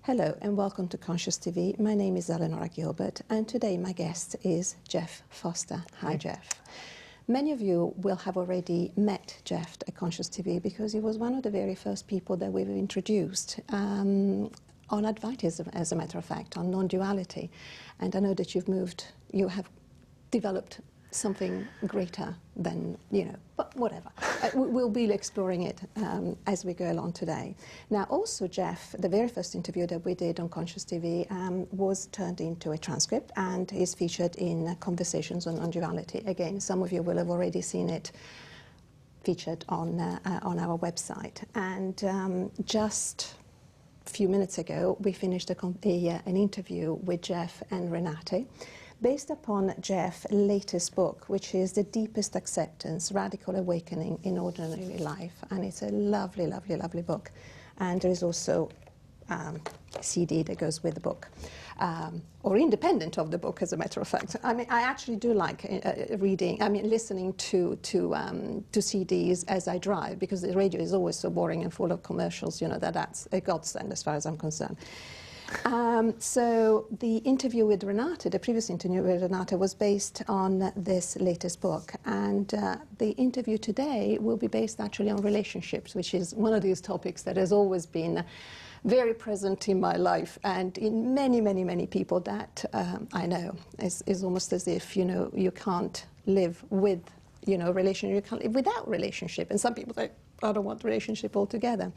Hello and welcome to Conscious TV. My name is Eleonora Gilbert and today my guest is Jeff Foster. Hi Jeff. Many of you will have already met Jeff at Conscious TV because he was one of the very first people that we've introduced on Advaitism, as a matter of fact, on non-duality. And I know that you have developed something greater than, but whatever. We'll be exploring it as we go along today. Now, also, Jeff, the very first interview that we did on Conscious TV was turned into a transcript and is featured in Conversations on Non-Duality. Again, some of you will have already seen it featured on our website. And just a few minutes ago, we finished an interview with Jeff and Renate, based upon Jeff's latest book, which is The Deepest Acceptance, Radical Awakening in Ordinary Life. And it's a lovely, lovely, lovely book. And there is also a CD that goes with the book, or independent of the book, as a matter of fact. I mean, I actually do like listening to CDs as I drive, because the radio is always so boring and full of commercials, that's a godsend as far as I'm concerned. So the interview with Renate, the previous interview with Renate, was based on this latest book, and the interview today will be based actually on relationships, which is one of these topics that has always been very present in my life and in many, many, many people that I know. It's almost as if, you can't live with, relationship, you can't live without relationship, and some people say, I don't want relationship altogether.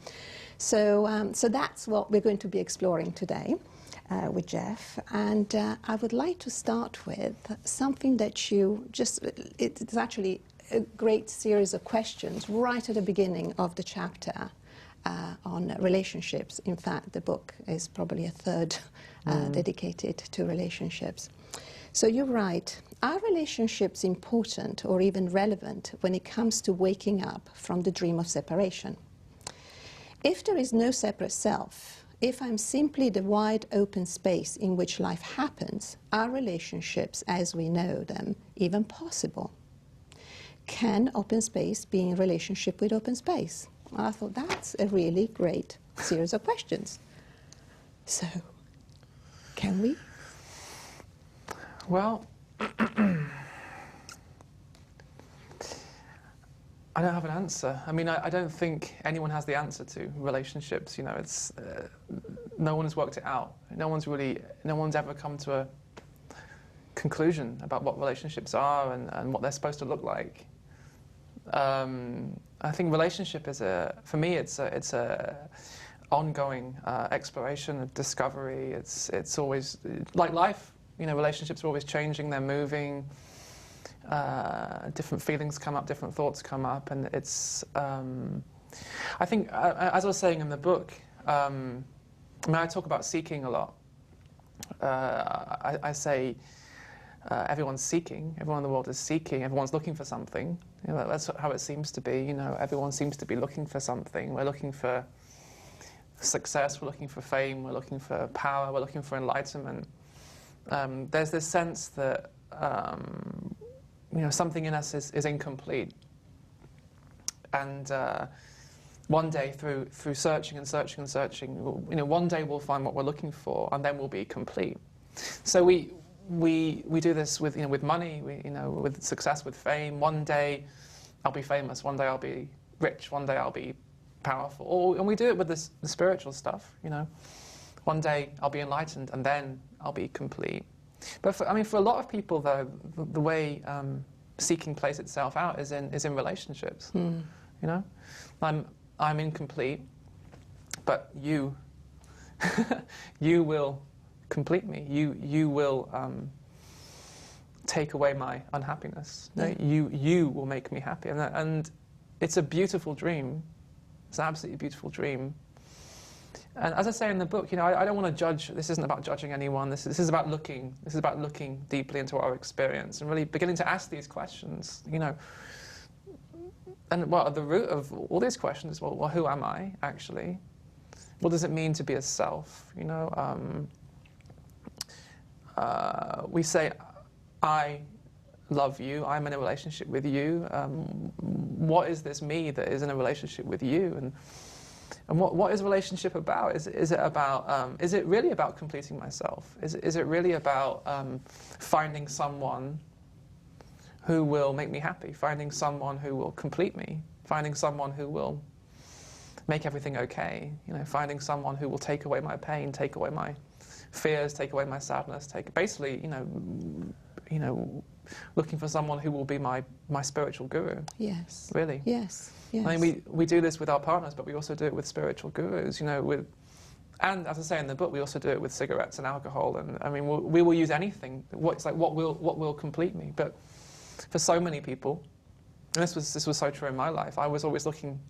So that's what we're going to be exploring today with Jeff. And I would like to start with something that it's actually a great series of questions right at the beginning of the chapter on relationships. In fact, the book is probably a third dedicated to relationships. So you write, are relationships important or even relevant when it comes to waking up from the dream of separation? If there is no separate self, if I'm simply the wide open space in which life happens, are relationships as we know them even possible? Can open space be in relationship with open space? I thought that's a really great series of questions. So, can we? Well, I don't have an answer. I mean, I don't think anyone has the answer to relationships. It's no one has worked it out. No one's ever come to a conclusion about what relationships are and what they're supposed to look like. I think relationship for me, it's a ongoing exploration of discovery. It's always like life. Relationships are always changing. They're moving. Different feelings come up, different thoughts come up, and it's. I think, as I was saying in the book, I talk about seeking a lot. I say everyone's seeking. Everyone in the world is seeking. Everyone's looking for something. That's how it seems to be. Everyone seems to be looking for something. We're looking for success. We're looking for fame. We're looking for power. We're looking for enlightenment. There's this sense that something in us is incomplete, and one day through searching and searching and searching, one day we'll find what we're looking for, and then we'll be complete. So we do this with with money, with success, with fame. One day I'll be famous. One day I'll be rich. One day I'll be powerful. And we do it with the spiritual stuff. One day I'll be enlightened, and then I'll be complete. But for a lot of people, though, the way seeking plays itself out is in relationships. I'm incomplete, but you will complete me. You will take away my unhappiness. Yeah. You will make me happy, and it's a beautiful dream. It's an absolutely beautiful dream. And as I say in the book, I don't want to judge. This isn't about judging anyone. This is about looking. This is about looking deeply into our experience and really beginning to ask these questions. And at the root of all these questions is, well, who am I actually? What does it mean to be a self? We say, I love you. I'm in a relationship with you. What is this me that is in a relationship with you? And And what is relationship about? Is it really about completing myself? Is it really about finding someone who will make me happy, finding someone who will complete me, finding someone who will make everything okay, finding someone who will take away my pain, take away my fears, take away my sadness, basically, looking for someone who will be my spiritual guru. Yes. Really. Yes. Yes. I mean, we do this with our partners, but we also do it with spiritual gurus, and as I say in the book, we also do it with cigarettes and alcohol, and I mean, we will use anything. What will complete me? But for so many people, and this was so true in my life, I was always looking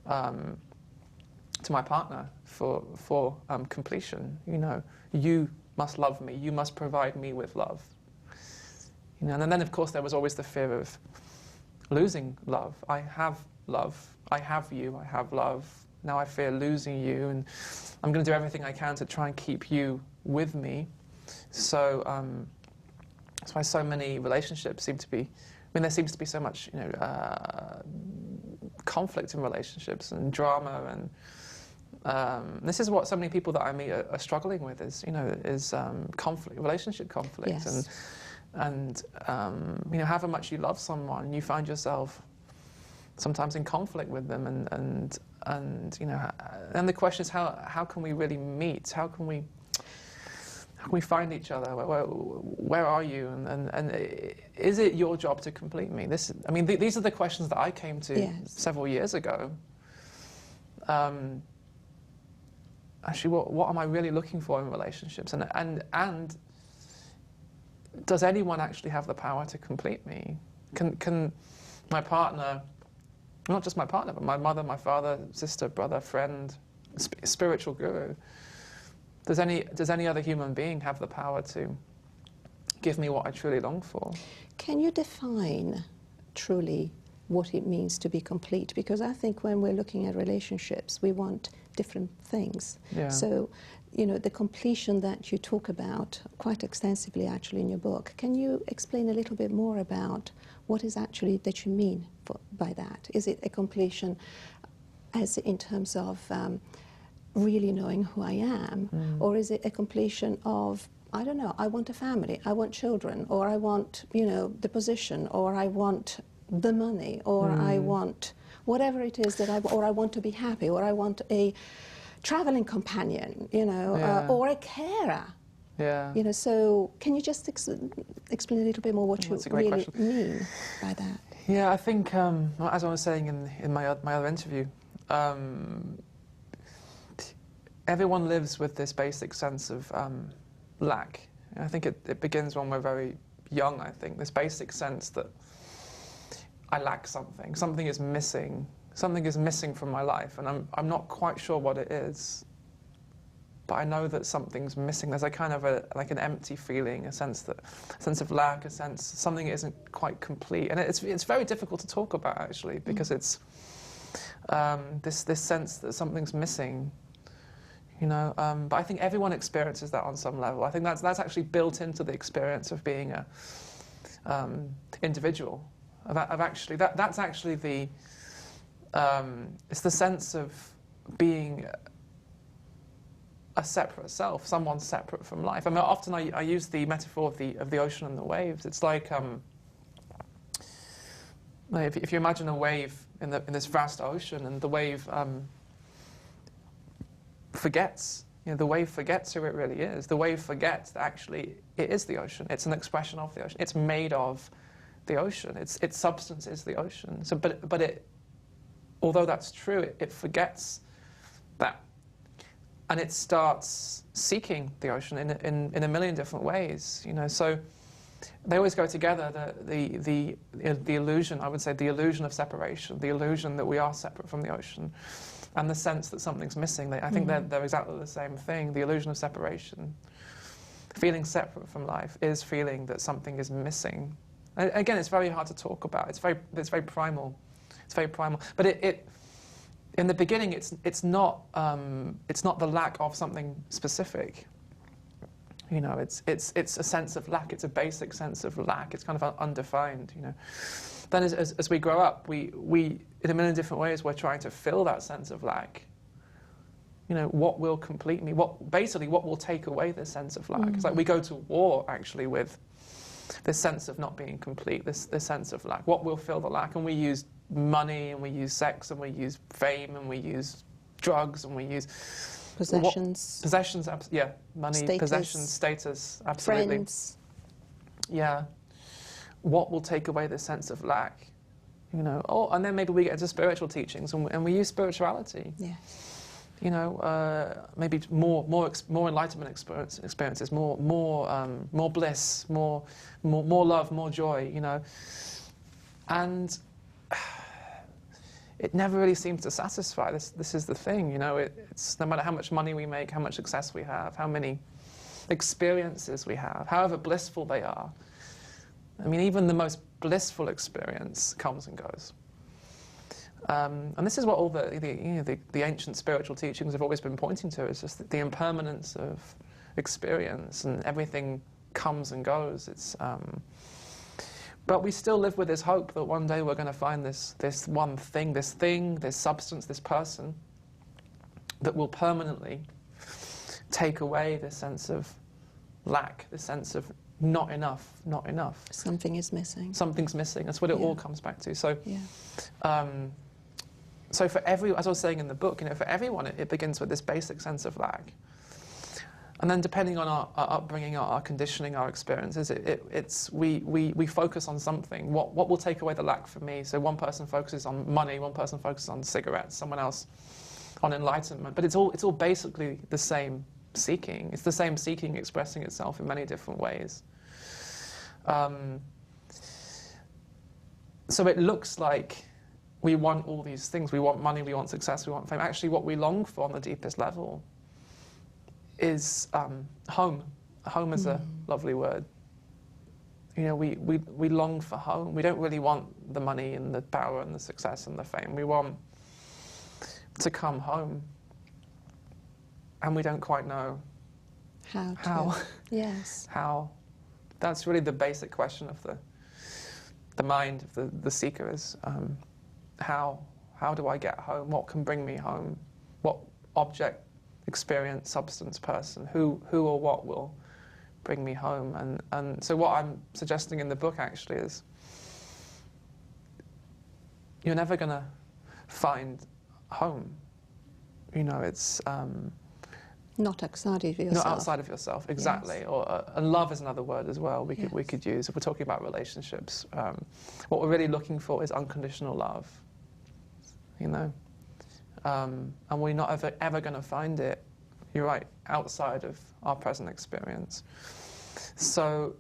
to my partner for completion. You must love me. You must provide me with love. And then of course there was always the fear of losing love. I have love. I have you. I have love. Now I fear losing you, and I'm going to do everything I can to try and keep you with me. So that's why so many relationships seem to be. I mean, there seems to be so much, conflict in relationships and drama, and this is what so many people that I meet are struggling with. Is conflict, relationship conflict, yes. and however much you love someone, you find yourself sometimes in conflict with them, and the question is how can we really meet? How can we find each other? Where are you? And is it your job to complete me? These are the questions that I came to yes. several years ago. Actually, what am I really looking for in relationships? And does anyone actually have the power to complete me? Can my partner, not just my partner, but my mother, my father, sister, brother, friend, spiritual guru, does any other human being have the power to give me what I truly long for? Can you define truly what it means to be complete? Because I think when we're looking at relationships, we want different things. Yeah. So, the completion that you talk about quite extensively actually in your book, can you explain a little bit more about what is actually that you mean by that? Is it a completion as in terms of really knowing who I am? Or is it a completion of, I don't know, I want a family, I want children, or I want, the position, or I want the money, or I want whatever it is that or I want to be happy, or I want a traveling companion, or a carer. Yeah. So can you just explain a little bit more what you really mean by that? Yeah, I think, as I was saying in my other interview, everyone lives with this basic sense of lack. And I think it begins when we're very young, I think, this basic sense that I lack something. Something is missing. Something is missing from my life, and I'm not quite sure what it is, but I know that something's missing. There's a kind of like an empty feeling, a sense of lack, a sense something isn't quite complete, and it's very difficult to talk about actually, because it's this sense that something's missing. But I think everyone experiences that on some level. I think that's actually built into the experience of being a individual. That's actually the it's the sense of being a separate self, someone separate from life. I mean, often I use the metaphor of the ocean and the waves. It's like if you imagine a wave in this vast ocean, and the wave forgets. The wave forgets who it really is. The wave forgets that actually it is the ocean. It's an expression of the ocean. It's made of the ocean. Its substance is the ocean. So, but it, although that's true, it forgets that, and it starts seeking the ocean in a million different ways. So they always go together. The illusion, I would say, the illusion of separation, the illusion that we are separate from the ocean, and the sense that something's missing. I think they're exactly the same thing. The illusion of separation, feeling separate from life, is feeling that something is missing. And again, it's very hard to talk about. It's very primal. It's very primal. But it in the beginning, it's not the lack of something specific. It's a sense of lack. It's a basic sense of lack. It's kind of undefined. Then as we grow up, we in a million different ways we're trying to fill that sense of lack. You know, what will complete me? Basically, what will take away this sense of lack? It's like we go to war, actually, with this sense of not being complete, this sense of lack. What will fill the lack? And we use money, and we use sex, and we use fame, and we use drugs, and we use... Possessions. Possessions, yeah. Money, status, possessions, status, absolutely. Friends. Yeah. What will take away this sense of lack? You know, and then maybe we get into spiritual teachings, and we use spirituality. Yeah. You know, maybe more enlightenment experiences, more bliss, more love, more joy. You know, and it never really seems to satisfy. This is the thing. You know, it's no matter how much money we make, how much success we have, how many experiences we have, however blissful they are. I mean, even the most blissful experience comes and goes. And this is what all the ancient spiritual teachings have always been pointing to, is just the impermanence of experience, and everything comes and goes. But we still live with this hope that one day we're going to find this one thing, this substance, this person, that will permanently take away this sense of lack, this sense of not enough. Something is missing. Something's missing. That's what it all comes back to. So, yeah. So for as I was saying in the book, you know, for everyone, it begins with this basic sense of lack. And then depending on our upbringing, our conditioning, our experiences, we focus on something. What will take away the lack for me? So one person focuses on money, one person focuses on cigarettes, someone else on enlightenment. But it's all basically the same seeking. It's the same seeking expressing itself in many different ways. So it looks like we want all these things. We want money, we want success, we want fame. Actually, what we long for on the deepest level is home. Home is a lovely word. You know, we long for home. We don't really want the money and the power and the success and the fame. We want to come home. And we don't quite know how. Yes. How. That's really the basic question of the mind of the seeker is, how do I get home? What can bring me home? What object, experience, substance, person, who or what will bring me home? And so what I'm suggesting in the book actually is, you're never going to find home. You know, it's... not outside of yourself. Not outside of yourself, exactly. Yes. And love is another word as well we could use if we're talking about relationships. What we're really looking for is unconditional love, you know. And we're not ever going to find it, you're right, outside of our present experience. So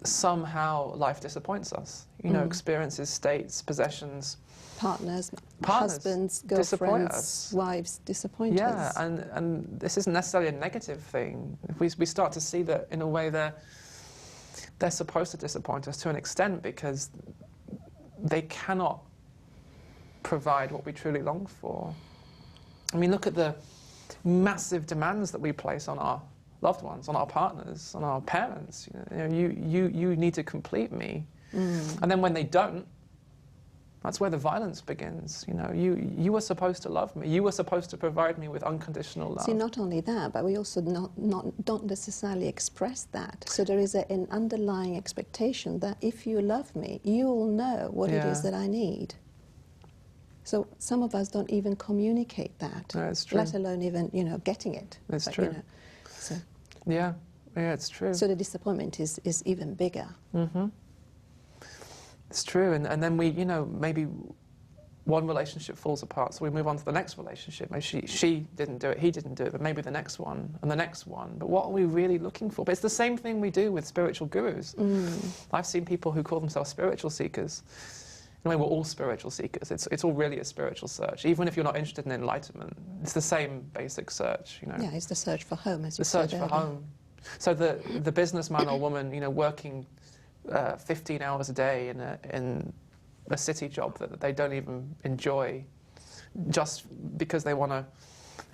somehow life disappoints us. You know, experiences, states, possessions, partners, husbands, girlfriends, wives disappoint us. Yeah, and this isn't necessarily a negative thing. If we start to see that in a way they're supposed to disappoint us to an extent, because they cannot provide what we truly long for. I mean, look at the massive demands that we place on our loved ones, on our partners, on our parents. You know, you need to complete me. And then when they don't, that's where the violence begins. You know, you were supposed to love me. You were supposed to provide me with unconditional love. See, not only that, but we also don't necessarily express that. So there is an underlying expectation that if you love me, you will know what it is that I need. So some of us don't even communicate that, let alone even, you know, getting it. It's true. You know, so. Yeah, it's true. So the disappointment is even bigger. It's true, and then we, you know, maybe one relationship falls apart, so we move on to the next relationship. Maybe she didn't do it, he didn't do it, but maybe the next one, and the next one. But what are we really looking for? But it's the same thing we do with spiritual gurus. I've seen people who call themselves spiritual seekers. In a way, we're all spiritual seekers. It's all really a spiritual search. Even if you're not interested in enlightenment, it's the same basic search, you know. Yeah, it's the search for home, as you said. The search for home. So the businessman or woman, you know, working 15 hours a day in a city job that they don't even enjoy, just because they're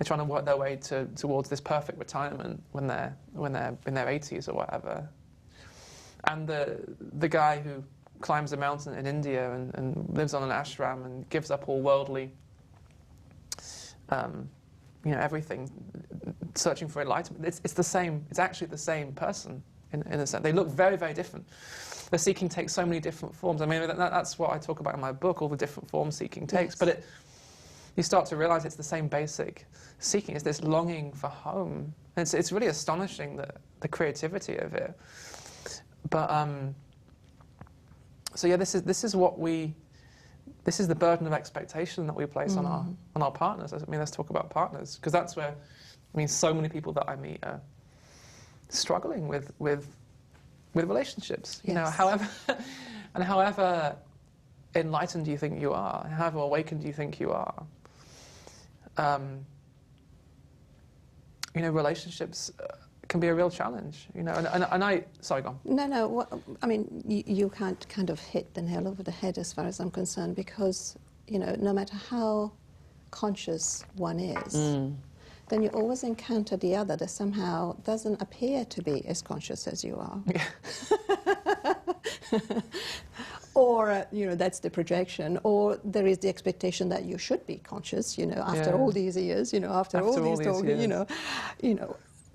trying to work their way towards this perfect retirement when they're in their 80s or whatever. And the guy who climbs a mountain in India and lives on an ashram and gives up all worldly everything, searching for enlightenment. It's the same. It's actually the same person in a sense. They look very, very different. The seeking takes so many different forms. I mean, that's what I talk about in my book, all the different forms seeking takes. Yes. But you start to realize it's the same basic seeking. It's this longing for home. And it's really astonishing, the creativity of it. But so yeah, this is the burden of expectation that we place on our partners. I mean, let's talk about partners, because that's where, so many people that I meet are struggling with relationships. Yes. However enlightened you think you are, however awakened you think you are, relationships can be a real challenge. And I sorry, go on. No. You can't kind of hit the nail over the head as far as I'm concerned, because no matter how conscious one is, then you always encounter the other that somehow doesn't appear to be as conscious as you are. Yeah. Or, that's the projection. Or there is the expectation that you should be conscious, after all these years, after all these talking,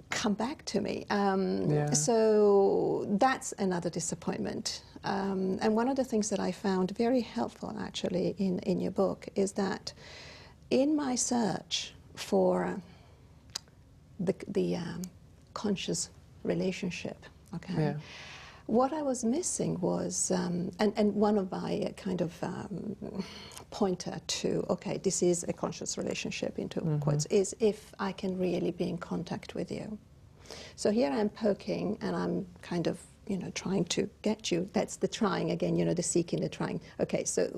come back to me. So that's another disappointment. And one of the things that I found very helpful, actually, in your book is that in my search for the conscious relationship, what I was missing was, and one of my kind of pointer to, this is a conscious relationship, into quotes, is if I can really be in contact with you. So here I'm poking and I'm kind of, trying to get you. That's the trying again, the seeking, the trying. Okay, so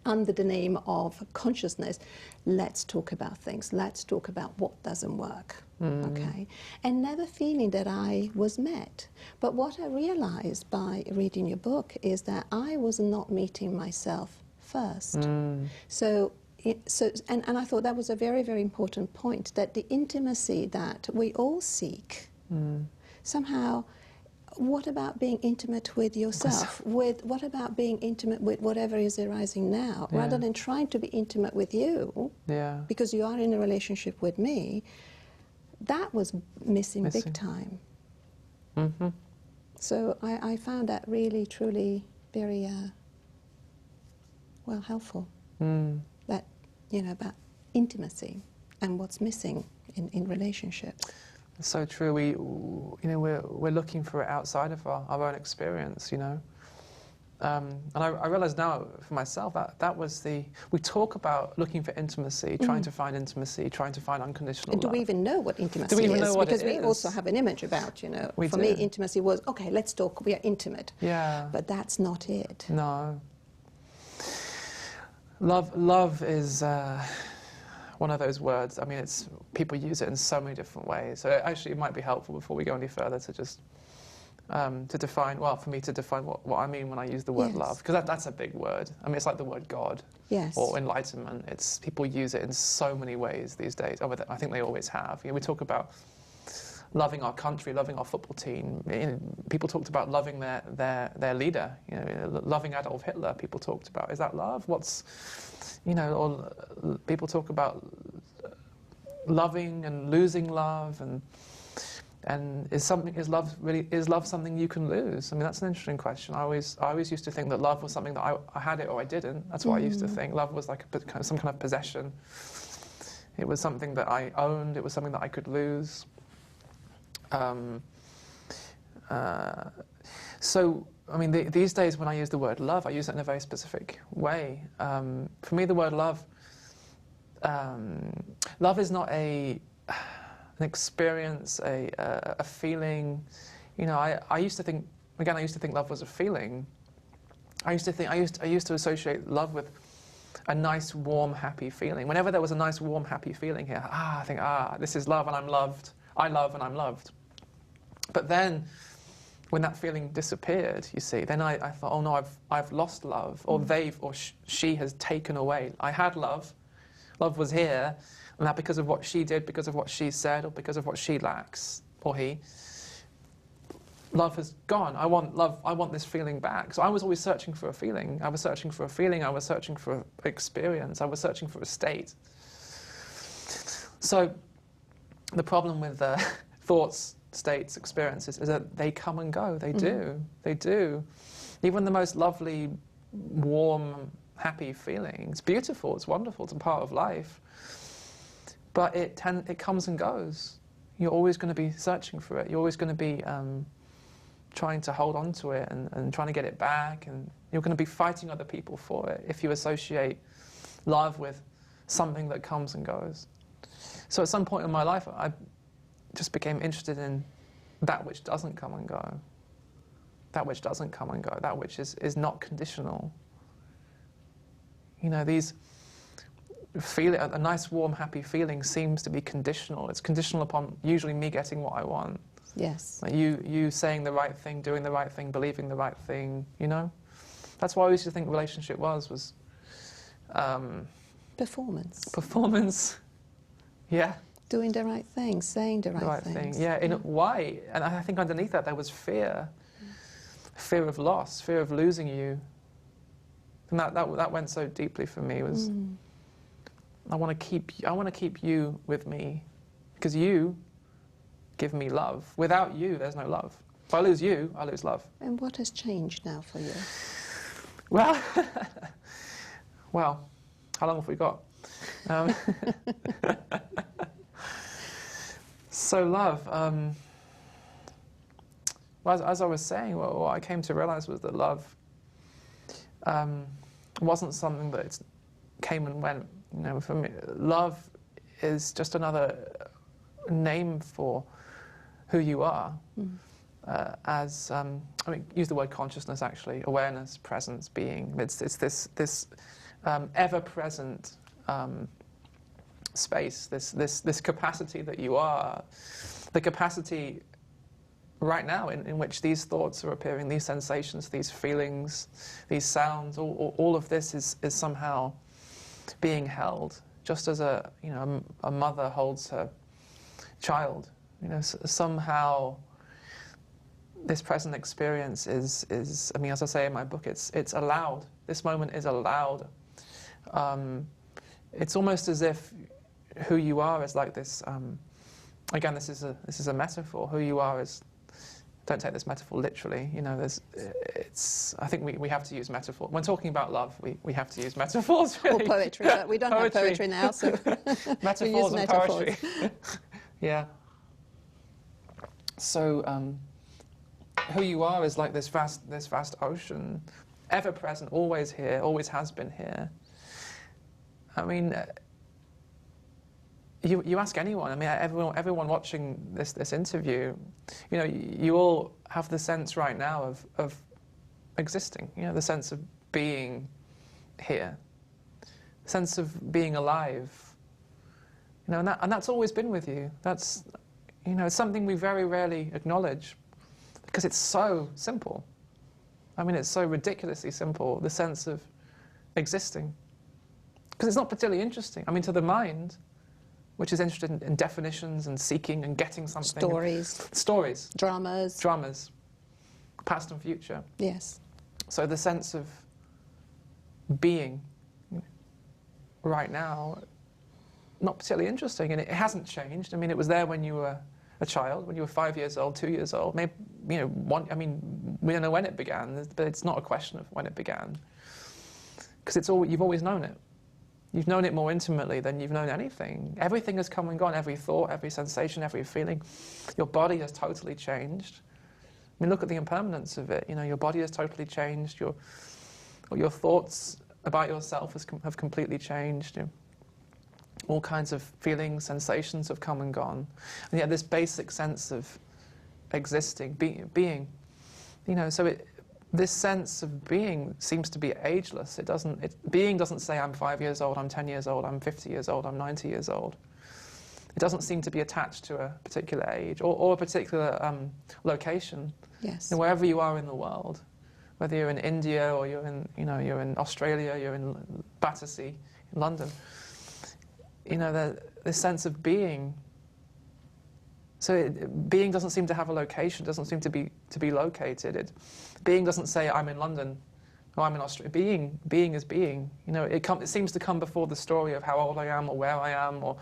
under the name of consciousness, let's talk about things. Let's talk about what doesn't work. Okay, and never feeling that I was met. But what I realized by reading your book is that I was not meeting myself first. So I thought that was a very, very important point, that the intimacy that we all seek, somehow, what about being intimate with yourself? What about being intimate with whatever is arising now, rather than trying to be intimate with you, because you are in a relationship with me? That was missing big time. So I found that really, truly very helpful. That, about intimacy and what's missing in relationships. It's so true. We're looking for it outside of our own experience, And I realize now for myself that was we talk about looking for intimacy, trying to find intimacy, trying to find unconditional love. Do we even know what intimacy is? Do we even is? know what because it we is? Also have an image about, for me, intimacy was, okay, let's talk, we are intimate. Yeah. But that's not it. No. Love is one of those words. People use it in so many different ways. So actually it might be helpful before we go any further to just to define what I mean when I use the word love, because that's a big word. It's like the word God or enlightenment. People use it in so many ways these days. I think they always have. We talk about loving our country, loving our football team. People talked about loving their leader. Loving Adolf Hitler. People talked about, is that love? Or people talk about loving and losing love, and is love something you can lose? That's an interesting question. I always used to think that love was something that I had it or I didn't. That's what I used to think. Love was like some kind of possession. It was something that I owned. It was something that I could lose. These days when I use the word love, I use it in a very specific way. For me, the word love is not an experience, a feeling. I used to think love was a feeling. I used to associate love with a nice, warm, happy feeling. Whenever there was a nice, warm, happy feeling here, I think, this is love and I'm loved. I love and I'm loved. But then, when that feeling disappeared, you see, then I thought, oh no, I've lost love, or she has taken away. I had love was here, and that because of what she did, because of what she said, or because of what she lacks, or he, love has gone. I want love, I want this feeling back. So I was always searching for a feeling. I was searching for a feeling, I was searching for experience, I was searching for a state. So the problem with thoughts, states, experiences is that they come and go. They do. They do. Even the most lovely, warm, happy feeling. It's beautiful. It's wonderful. It's a part of life. But it comes and goes. You're always going to be searching for it. You're always going to be trying to hold on to it and trying to get it back. And you're going to be fighting other people for it if you associate love with something that comes and goes. So at some point in my life, I just became interested in that which doesn't come and go. That which doesn't come and go. That which is not conditional. You know, a nice, warm, happy feeling seems to be conditional. It's conditional upon usually me getting what I want. Yes. Like you saying the right thing, doing the right thing, believing the right thing, you know? That's what I used to think relationship was Performance. Performance. Yeah. Doing the right thing, saying the right things. Thing. Yeah. Why? And I think underneath that there was fear. Fear of loss, fear of losing you. And that went so deeply for me. Was I want to keep you with me, because you give me love. Without you, there's no love. If I lose you, I lose love. And what has changed now for you? Well, how long have we got? So love. Well, as I was saying, what I came to realize was that love wasn't something that came and went. You know, for me, love is just another name for who you are. Use the word consciousness, actually, awareness, presence, being. It's this ever-present space, this capacity that you are, the capacity right now in which these thoughts are appearing, these sensations, these feelings, these sounds, all of this is somehow being held, just as a mother holds her child. You know, somehow this present experience is as I say in my book, it's allowed. This moment is allowed. It's almost as if who you are is like this. Again, this is a metaphor. Who you are is. Don't take this metaphor literally. You know, I think we have to use metaphor when talking about love. We have to use metaphors. Really. Or poetry, but we don't have poetry now, so metaphors and poetry. Yeah. So, who you are is like this vast ocean, ever present, always here, always has been here. I mean, you ask anyone. I mean, everyone watching this interview, you know, you all have the sense right now of existing. You know, the sense of being here, the sense of being alive. You know, and that's always been with you. That's, you know, it's something we very rarely acknowledge because it's so simple. I mean, it's so ridiculously simple. The sense of existing, because it's not particularly interesting. I mean, to the mind, which is interested in definitions and seeking and getting something. Stories. Dramas. Past and future. Yes. So the sense of being right now, not particularly interesting, and it hasn't changed. I mean, it was there when you were a child, when you were 5 years old, 2 years old. Maybe, you know, we don't know when it began, but it's not a question of when it began, because you've always known it. You've known it more intimately than you've known anything. Everything has come and gone, every thought, every sensation, every feeling. Your body has totally changed. I mean, look at the impermanence of it. You know, your body has totally changed. Your thoughts about yourself have completely changed. You know, all kinds of feelings, sensations have come and gone. And yet this basic sense of existing, being, you know, so this sense of being seems to be ageless. Being doesn't say I'm 5 years old, I'm 10 years old, I'm 50 years old, I'm 90 years old. It doesn't seem to be attached to a particular age or a particular location. Yes. And wherever you are in the world, whether you're in India or you're in Australia, you're in Battersea, in London, you know, this sense of being. So being doesn't seem to have a location, doesn't seem to be located. Being doesn't say I'm in London, Oh, I'm in Australia. Being is being. You know, it seems to come before the story of how old I am, or where I am, or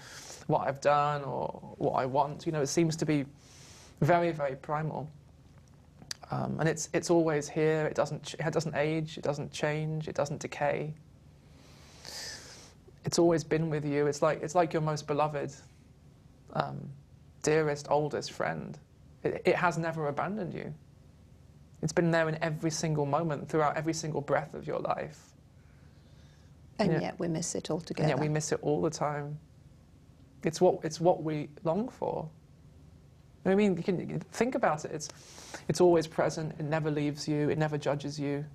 what I've done, or what I want. You know, it seems to be very, very primal. And it's always here. It doesn't age. It doesn't change. It doesn't decay. It's always been with you. It's like your most beloved, dearest, oldest friend. It has never abandoned you. It's been there in every single moment, throughout every single breath of your life. And yet we miss it altogether. And yet we miss it all the time. It's what we long for. I mean, you can think about it. It's always present. It never leaves you. It never judges you.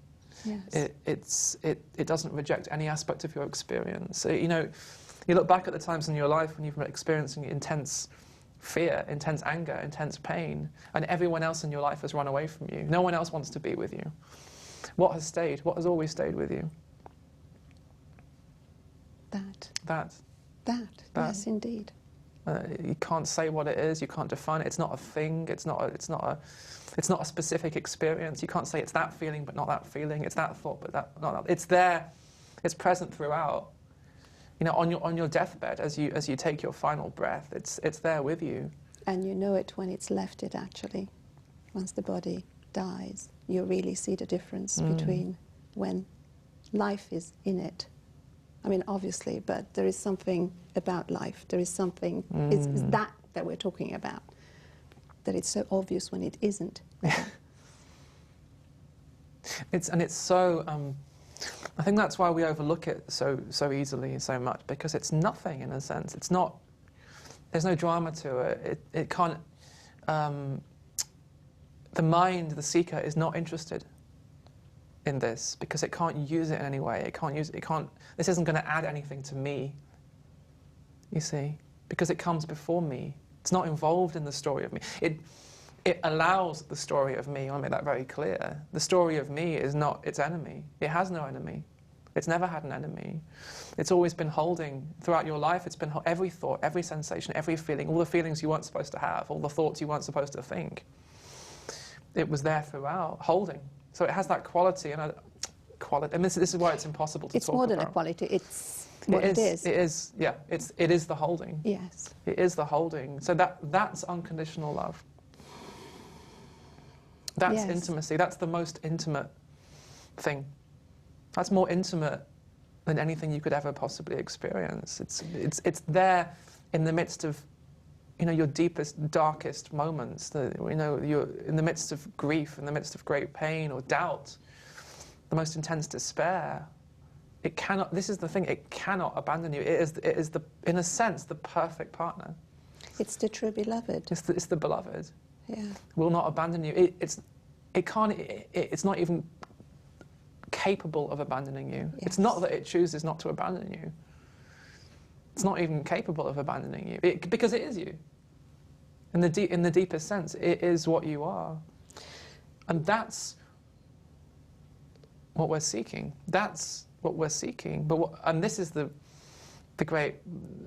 Yes. It doesn't reject any aspect of your experience. So, you know, you look back at the times in your life when you've been experiencing intense fear, intense anger, intense pain, and everyone else in your life has run away from you. No one else wants to be with you. What has stayed? What has always stayed with you? That. Yes, indeed. You can't say what it is. You can't define it. It's not a thing. It's not a specific experience. You can't say it's that feeling, but not that feeling. It's that thought, but not that. It's there. It's present throughout. You know, on your deathbed, as you take your final breath, it's there with you. And you know it when it's left it, actually. Once the body dies, you really see the difference between when life is in it. I mean, obviously, but there is something about life. There is something, it's that we're talking about, that it's so obvious when it isn't. It's so, I think that's why we overlook it so easily and so much, because it's nothing in a sense. It's not, there's no drama to it. It can't, the mind, the seeker, is not interested in this because it can't use it in any way. This isn't going to add anything to me, you see, because it comes before me. It's not involved in the story of me. It allows the story of me. I want to make that very clear. The story of me is not its enemy. It has no enemy. It's never had an enemy. It's always been holding throughout your life. It's been every thought, every sensation, every feeling, all the feelings you weren't supposed to have, all the thoughts you weren't supposed to think. It was there throughout, holding. So it has that quality, and this is why it's impossible to talk about. It's more than a quality. It's what it is. It is. Yeah. It is the holding. Yes. It is the holding. So that's unconditional love. That's intimacy. That's the most intimate thing. That's more intimate than anything you could ever possibly experience. It's there in the midst of, you know, your deepest, darkest moments. You know, you're in the midst of grief, in the midst of great pain or doubt, the most intense despair. It cannot. This is the thing. It cannot abandon you. It is the, in a sense, the perfect partner. It's the true beloved. It's the beloved. Yeah. Will not abandon you. It's not even capable of abandoning you. Yes. It's not that it chooses not to abandon you. It's not even capable of abandoning you because it is you. In the deepest sense, it is what you are, and that's what we're seeking. That's what we're seeking. And this is the great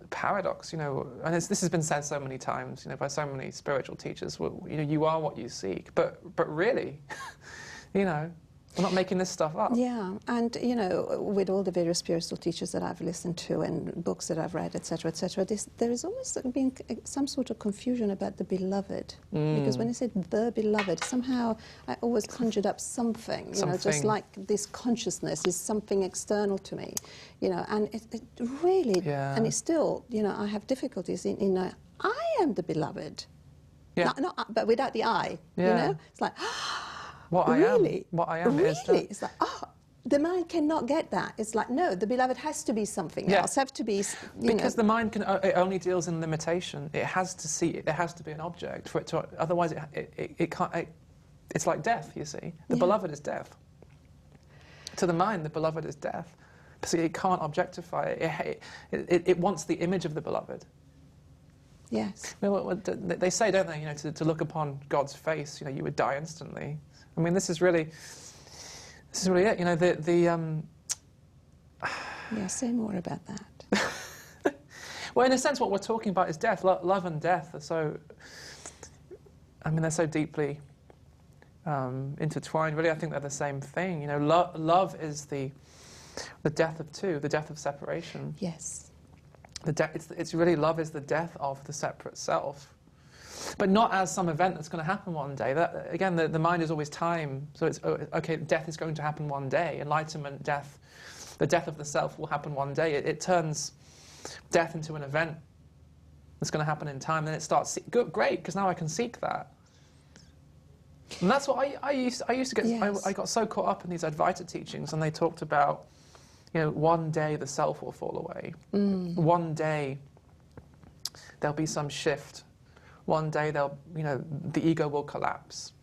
paradox, you know. And this has been said so many times, you know, by so many spiritual teachers. Well, you know, you are what you seek. But really, you know, we're not making this stuff up. Yeah, and you know, with all the various spiritual teachers that I've listened to and books that I've read, etc., there is always been some sort of confusion about the beloved, because when I said the beloved, somehow I always conjured up something, you know, just like this consciousness is something external to me, you know, and it really, and it's still, you know, I have difficulties in I am the beloved, but without the I, you know, it's like. What really? I am really? is that. It's like, the mind cannot get that. It's like, no, the beloved has to be something else. Have to be, because the mind it only deals in limitation. It has to see. There has to be an object for it to. Otherwise, it can't. It's like death. You see, the beloved is death. To the mind, the beloved is death. So it can't objectify it. It wants the image of the beloved. Yes. They say, don't they? You know, to look upon God's face, you know, you would die instantly. I mean, this is really it. You know, Yeah, say more about that. Well, in a sense, what we're talking about is death. Love and death are so. I mean, they're so deeply intertwined. Really, I think they're the same thing. You know, love is the death of two, the death of separation. Yes. It's really, love is the death of the separate self. But not as some event that's going to happen one day. That, again, the mind is always time. So it's, okay, death is going to happen one day. Enlightenment, death, the death of the self will happen one day. It turns death into an event that's going to happen in time. Then it starts, great, because now I can seek that. And that's what I used to get. Yes. I got so caught up in these Advaita teachings, and they talked about, you know, one day the self will fall away. One day there'll be some shift. One day the ego will collapse.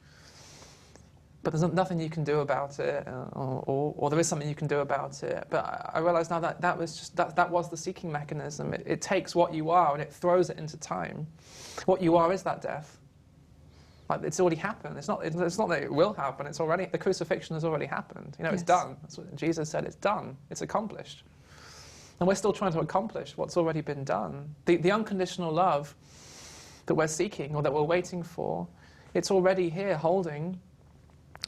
But there's nothing you can do about it, or there is something you can do about it. But I realize now that that was the seeking mechanism. It takes what you are and it throws it into time. What you are is that death. Like, it's already happened. It's not that it will happen. It's already, the crucifixion has already happened. You know, yes. It's done. That's what Jesus said. It's done. It's accomplished. And we're still trying to accomplish what's already been done. The unconditional love that we're seeking or that we're waiting for, it's already here holding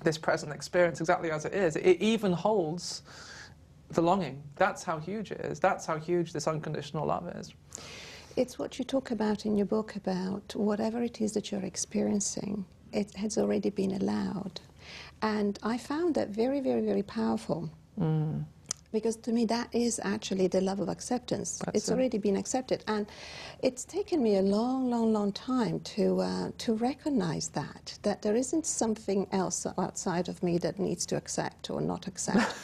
this present experience exactly as it is. It even holds the longing. That's how huge it is. That's how huge this unconditional love is. It's what you talk about in your book, about whatever it is that you're experiencing, it has already been allowed. And I found that very, very, very powerful. Because to me that is actually the love of acceptance. It's already been accepted. And it's taken me a long, long, long time to recognize that there isn't something else outside of me that needs to accept or not accept.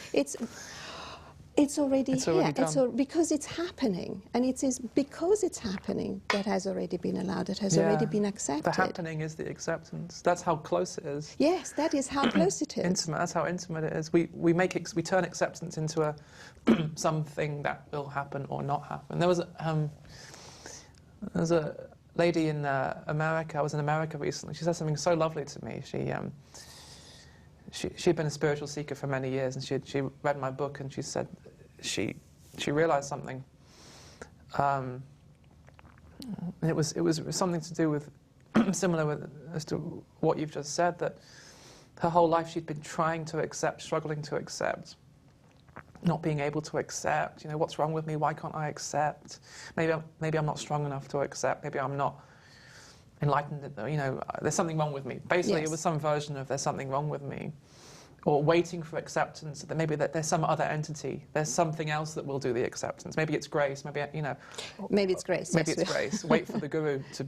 It's already here. Because it's happening. And it is because it's happening that has already been allowed, that has already been accepted. The happening is the acceptance. That's how close it is. Yes, that is how close it is. Intimate. That's how intimate it is. We turn acceptance into something that will happen or not happen. There was a lady in America. I was in America recently. She said something so lovely to me. She'd been a spiritual seeker for many years, and she read my book, and she said she realized something. And it was something to do with similar as to what you've just said, that her whole life she'd been trying to accept, struggling to accept, not being able to accept. You know, what's wrong with me? Why can't I accept? Maybe I'm not strong enough to accept. Maybe I'm not enlightened, you know, there's something wrong with me. Basically, yes. It was some version of there's something wrong with me. Or waiting for acceptance, that maybe that there's some other entity, there's something else that will do the acceptance. Maybe it's grace, maybe, you know. Maybe it's grace, Maybe it's grace. Wait for the guru, to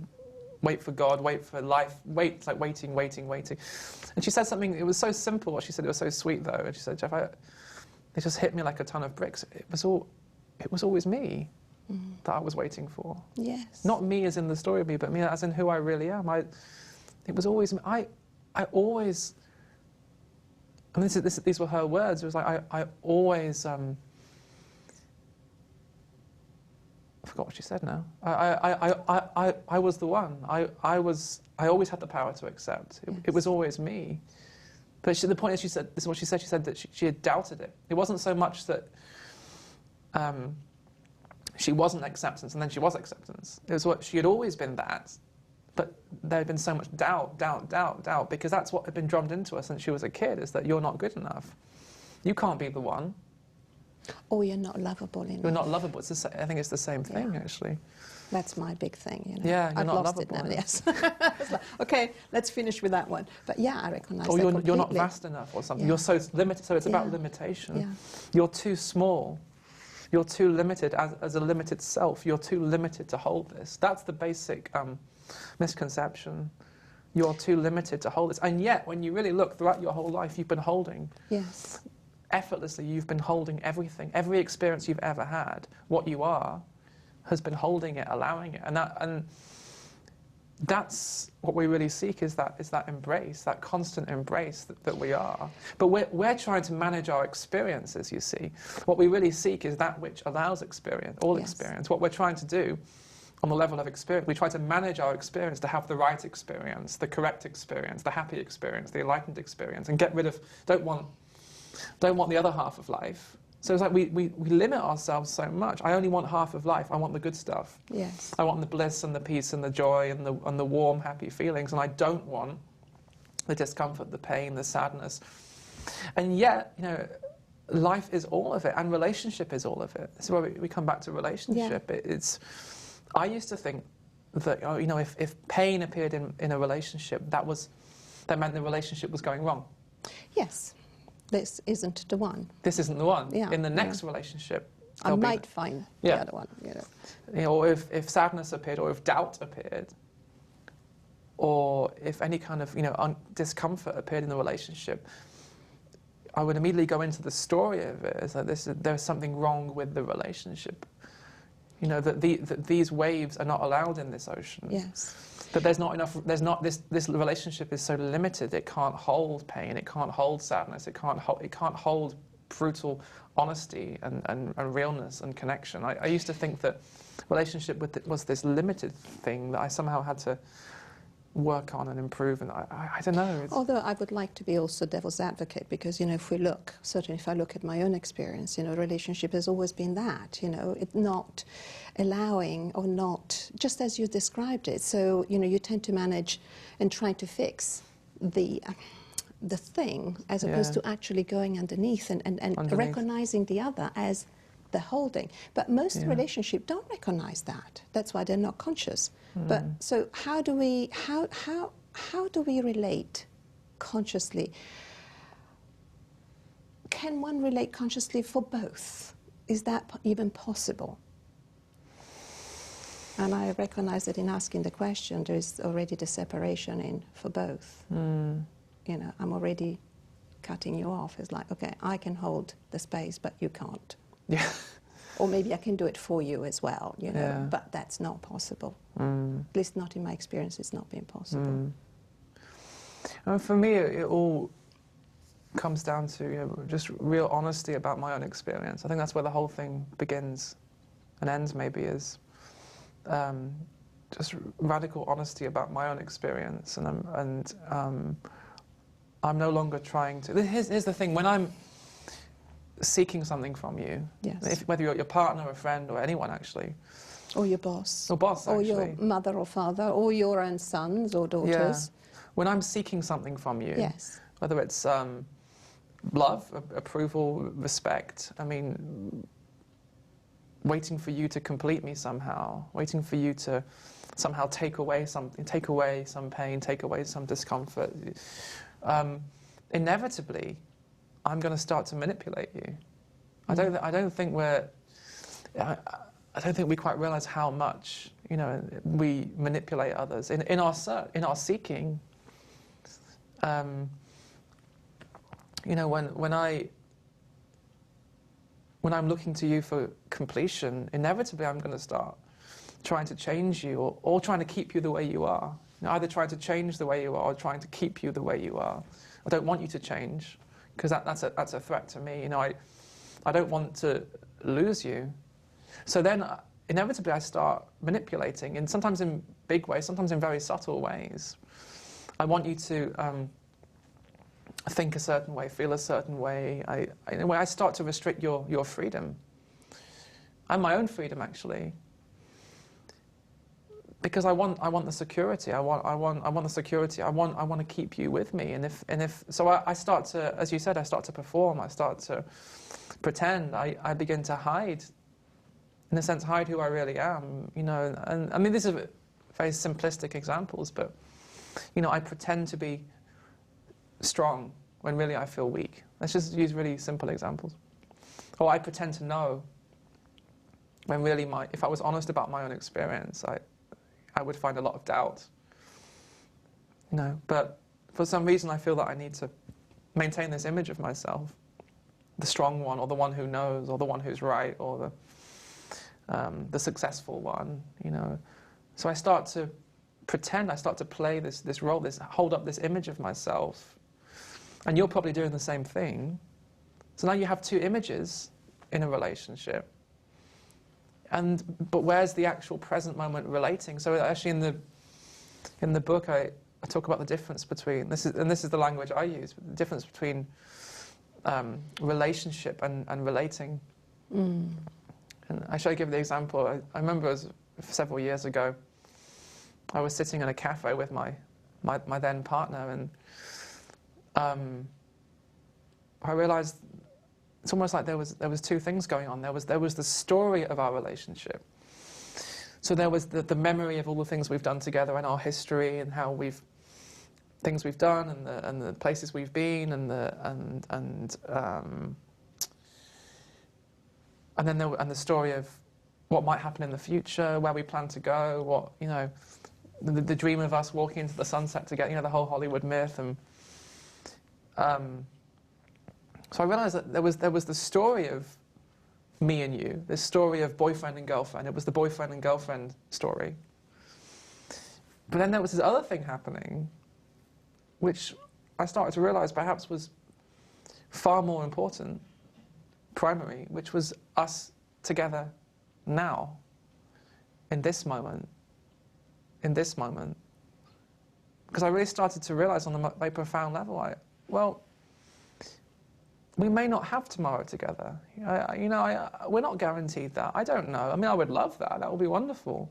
wait for God, wait for life, it's like waiting. And she said something, it was so simple what she said, it was so sweet though. And she said, Jeff, it just hit me like a ton of bricks. It was always me. That I was waiting for. Yes. Not me as in the story of me, but me as in who I really am. It was always me. I always, and these were her words, it was like, I always, I forgot what she said now. I was the one. I always had the power to accept. It was always me. But the point is, this is what she said, that she had doubted it. It wasn't so much that, she wasn't acceptance, and then she was acceptance. It was what she had always been that, but there had been so much doubt, because that's what had been drummed into her since she was a kid, is that you're not good enough. You can't be the one. Or you're not lovable enough. You're not lovable. I think it's the same thing, actually. That's my big thing, you know. Yeah, you're I've not lost lovable. It now, yes. Okay, let's finish with that one. But yeah, I recognise that you're not vast enough or something. Yeah. You're so limited, so it's about limitation. Yeah. You're too small. You're too limited as a limited self. You're too limited to hold this. That's the basic misconception. You're too limited to hold this. And yet, when you really look throughout your whole life, you've been holding. Yes. Effortlessly, you've been holding everything. Every experience you've ever had, what you are, has been holding it, allowing it. And that's what we really seek, is that embrace, that constant embrace that we are. But we're trying to manage our experiences, you see. What we really seek is that which allows experience, all experience. What we're trying to do on the level of experience, we try to manage our experience to have the right experience, the correct experience, the happy experience, the enlightened experience, and get rid of, don't want the other half of life. So it's like we limit ourselves so much. I only want half of life. I want the good stuff. Yes. I want the bliss and the peace and the joy and the warm, happy feelings. And I don't want the discomfort, the pain, the sadness. And yet, you know, life is all of it, and relationship is all of it. This is where we come back to relationship. Yeah. I used to think that, you know, if pain appeared in a relationship, that meant the relationship was going wrong. Yes, this isn't the one. This isn't the one. Yeah. In the next relationship, I might find the other one. You know. You know, or if sadness appeared, or if doubt appeared, or if any kind of, you know, discomfort appeared in the relationship, I would immediately go into the story of it as that there's something wrong with the relationship. You know, that these waves are not allowed in this ocean. Yes. That there's not enough. This relationship is so limited. It can't hold pain. It can't hold sadness. It can't hold brutal honesty and realness and connection. I used to think that relationship was this limited thing that I somehow had to work on and improve, and I don't know. Although I would like to be also devil's advocate, because, you know, certainly if I look at my own experience, you know, relationship has always been that, you know, it not allowing or not, just as you described it. So, you know, you tend to manage and try to fix the thing as opposed to actually going underneath and recognizing the other as the holding. But most relationships don't recognize that. That's why they're not conscious. But so how do we relate consciously? Can one relate consciously for both? Is that even possible? And I recognize that in asking the question, there is already the separation in for both. You know, I'm already cutting you off. It's like, okay, I can hold the space, but you can't. Yeah. Or maybe I can do it for you as well, you know, but that's not possible. At least not in my experience, it's not been possible. For me, it all comes down to, you know, just real honesty about my own experience. I think that's where the whole thing begins and ends, maybe, is just radical honesty about my own experience. And I'm no longer trying to... Here's the thing, when I'm seeking something from you, whether you're your partner or a friend or anyone, actually. Or your boss. Or boss, actually. Or your mother or father, or your own sons or daughters. Yeah. When I'm seeking something from you, whether it's love, approval, respect, I mean, waiting for you to complete me somehow, waiting for you to somehow take away something, take away some pain, take away some discomfort, inevitably, I'm going to start to manipulate you. I don't think we quite realize how much, you know, we manipulate others in our seeking. You know, when I'm looking to you for completion, inevitably I'm going to start trying to change you, or trying to keep you the way you are. You know, either trying to change the way you are, or trying to keep you the way you are. I don't want you to change, because that's a threat to me. You know, I don't want to lose you. So then, inevitably, I start manipulating, and sometimes in big ways, sometimes in very subtle ways. I want you to think a certain way, feel a certain way. In a way, I start to restrict your freedom, and my own freedom, actually, because I want the security. I want the security. I want to keep you with me. And if so, I start to, as you said, I start to perform. I start to pretend. I begin to hide, in a sense, hide who I really am. You know, and I mean, these are very simplistic examples, but you know, I pretend to be strong when really I feel weak. Let's just use really simple examples. Or I pretend to know when really if I was honest about my own experience, I would find a lot of doubt. You know, but for some reason I feel that I need to maintain this image of myself, the strong one, or the one who knows, or the one who's right, or the successful one, you know. So I start to pretend, I start to play this role, hold up this image of myself. And you're probably doing the same thing. So now you have two images in a relationship. But where's the actual present moment relating? So actually in the book I talk about the difference between, this is the language I use, the difference between relationship and relating. And I should give the example. I remember it was several years ago, I was sitting in a cafe with my then partner, and I realized it's almost like there was two things going on. There was the story of our relationship. So there was the memory of all the things we've done together and our history and how things we've done and the places we've been and then the story of what might happen in the future, where we plan to go, what, you know, the dream of us walking into the sunset together, you know, the whole Hollywood myth. And so I realized that there was the story of me and you, this story of boyfriend and girlfriend. It was the boyfriend and girlfriend story. But then there was this other thing happening, which I started to realize perhaps was far more important, primary, which was us together now, in this moment. Because I really started to realize on a very profound level, we may not have tomorrow together. We're not guaranteed that. I don't know. I mean, I would love that. That would be wonderful.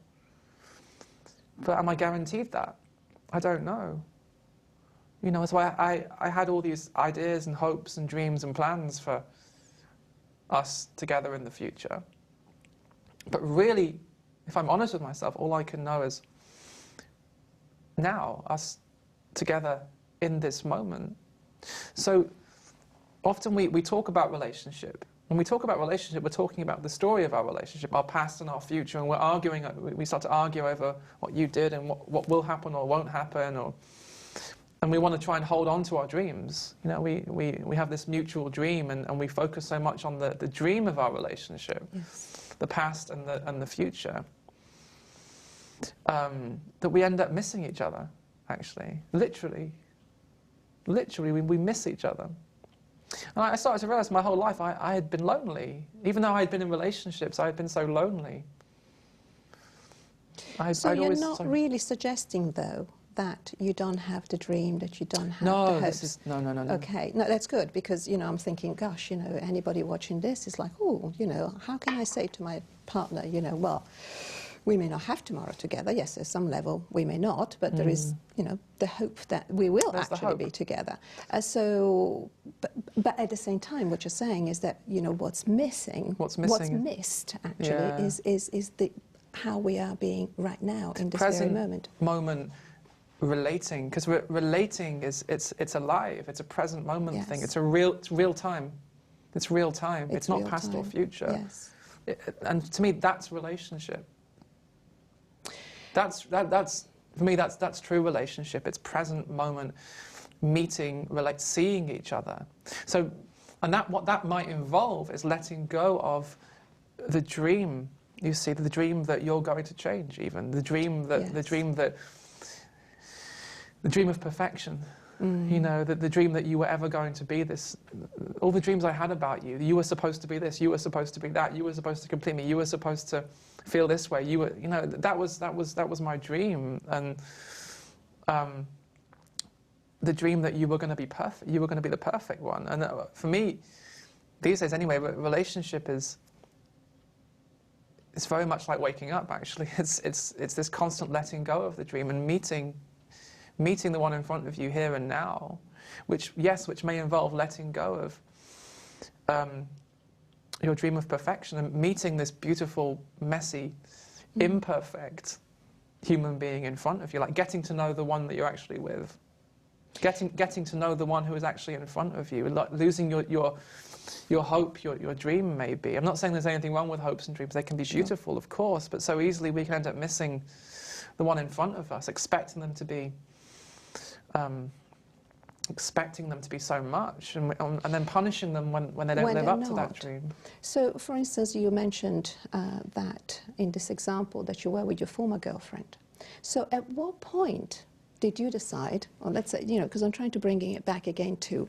But am I guaranteed that? I don't know. You know, so I had all these ideas and hopes and dreams and plans for us together in the future. But really, if I'm honest with myself, all I can know is now, us together in this moment. So often we talk about relationship. When we talk about relationship, we're talking about the story of our relationship, our past and our future, and we start to argue over what you did and what will happen or won't happen, and we want to try and hold on to our dreams. You know, we have this mutual dream, and we focus so much on the dream of our relationship, yes, the past and the future, that we end up missing each other, actually. Literally, we miss each other. And I started to realize my whole life I had been lonely. Even though I had been in relationships, I had been so lonely. So you're not really suggesting, though, that you don't have the dream, that you don't have the hopes? No. Okay, no, that's good, because, you know, I'm thinking, gosh, you know, anybody watching this is like, oh, you know, how can I say to my partner, you know, well, we may not have tomorrow together. Yes, at some level we may not, but there is, you know, the hope that we will actually be together. But at the same time, what you're saying is that, you know, what's missed actually is the how we are being right now in this very moment. Relating, because relating it's alive. It's a present moment thing. It's real time. It's real time. It's not past or future. Yes. And to me, that's relationship. That's for me. That's true relationship. It's present moment, meeting, seeing each other. So, and what that might involve is letting go of the dream. You see, the dream that you're going to change. Even the dream that the dream of perfection. You know, the dream that you were ever going to be this. All the dreams I had about you. You were supposed to be this. You were supposed to be that. You were supposed to complete me. You were supposed to feel this way. You were, you know, that was my dream. And the dream that you were going to be perfect. You were going to be the perfect one. And for me, these days anyway, relationship is. It's very much like waking up. Actually, it's this constant letting go of the dream and meeting the one in front of you here and now, which may involve letting go of your dream of perfection and meeting this beautiful, messy, imperfect human being in front of you, like getting to know the one that you're actually with, getting to know the one who is actually in front of you, like losing your hope, your dream maybe. I'm not saying there's anything wrong with hopes and dreams. They can be beautiful, of course, but so easily we can end up missing the one in front of us, expecting them to be so much, and then punishing them when they don't live up to that dream. So, for instance, you mentioned that in this example that you were with your former girlfriend. So, at what point did you decide, or let's say, you know, because I'm trying to bring it back again to,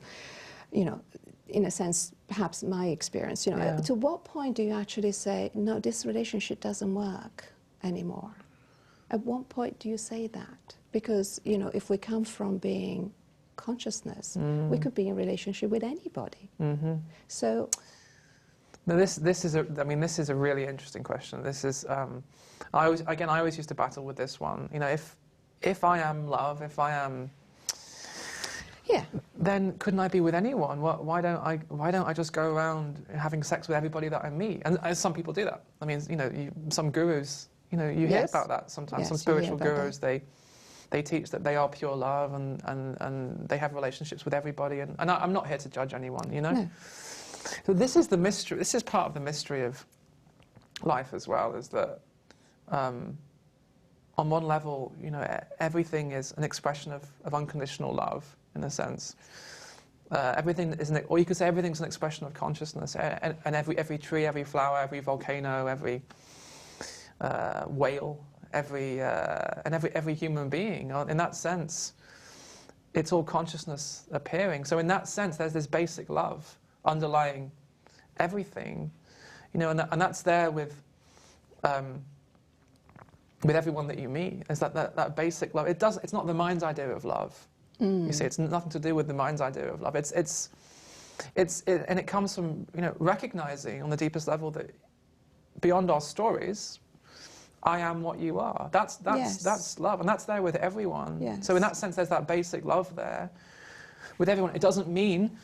you know, in a sense, perhaps my experience, you know, to what point do you actually say, no, this relationship doesn't work anymore? At what point do you say that? Because, you know, if we come from being consciousness, we could be in relationship with anybody. So, now this is a really interesting question. This is I always used to battle with this one. You know, if I am love, if I am Yeah. then couldn't I be with anyone? Why don't I just go around having sex with everybody that I meet? And some people do that. I mean, some gurus, you hear Yes. about that sometimes. Yes, Some you hear spiritual about gurus, they teach that they are pure love and they have relationships with everybody. And I'm not here to judge anyone, No. So this is the mystery. This is part of the mystery of life as well, is that on one level, everything is an expression of unconditional love, in a sense. Everything is, or you could say everything's an expression of consciousness. And every tree, every flower, every volcano, every whale, every human being, in that sense, it's all consciousness appearing. So in that sense, there's this basic love underlying everything, and that's there with everyone that you meet. Is that basic love? It's not the mind's idea of love. You see, it's nothing to do with the mind's idea of love. And it comes from recognizing on the deepest level that beyond our stories, I am what you are. That's love, and that's there with everyone. Yes. So in that sense, there's that basic love there with everyone. It doesn't mean